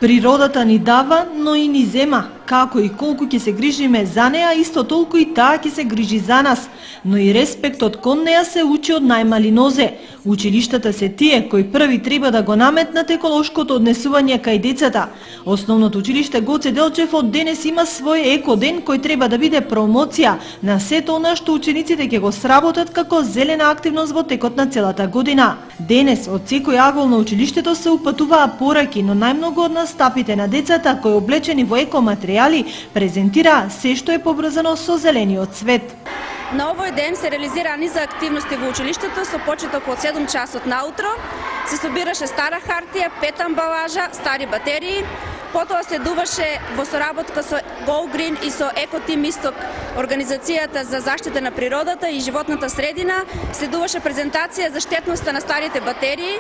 Природата ни дава, но и ни зема. Како и колку ќе се грижиме за неа, исто толку и таа ќе се грижи за нас. Но и респектот кон неа се учи од најмали нозе. Училиштата се тие кои први треба да го наметнат еколошкото однесување кај децата. Основното училиште Гоце Делчев од денес има свој екоден кој треба да биде промоција на сето она што учениците ќе го сработат како зелена активност во текот на целата година. Денес од секој агол на училиштето се упатуваа пораки, но најмногу од настапите на децата кои облечени во екоматеријали презентира се што е поврзано со зелениот свет. На овој ден се реализираа низа активности во училиштето со почеток од 7 часот наутро. Се собираше стара хартија, 5 амбалажа, стари батерии. Потоа следуваше во соработка со Go Green и со Еко Тим Исток, Организацијата за заштита на природата и животната средина. Следуваше презентација за штетноста на старите батерии.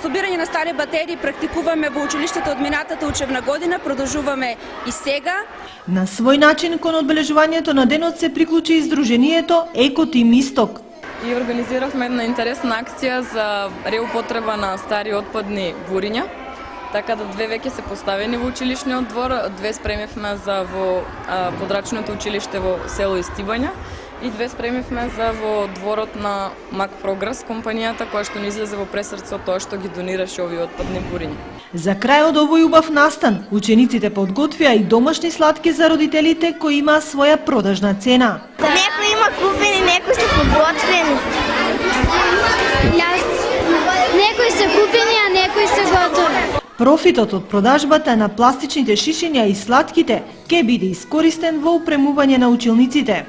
Собирање на стари батерии практикуваме во училиштето од минатата учебна година, продолжуваме и сега. На свој начин кон одбележувањето на денот се приклучи и Сдруженијето Еко Тим Исток. И организиравме една интересна акција за реупотреба на стари отпадни буриња. Така да 2 веќе се поставени во училишниот двор, 2 спремивме за во подрачното училиште во село Истибања и 2 спремивме за во дворот на Мак Прогрес, компанијата која што ни излезе во пресрце од тоа што ги донираше овие отпадни буриња. За крај од овој убав настан, учениците подготвија и домашни сладки за родителите кои имаа своја продажна цена. Некои има купени, некои се подготвени. Некои се купени, а некои се готови. Профитот од продажбата на пластичните шишиња и сладките ќе биде искористен во упремување на училниците.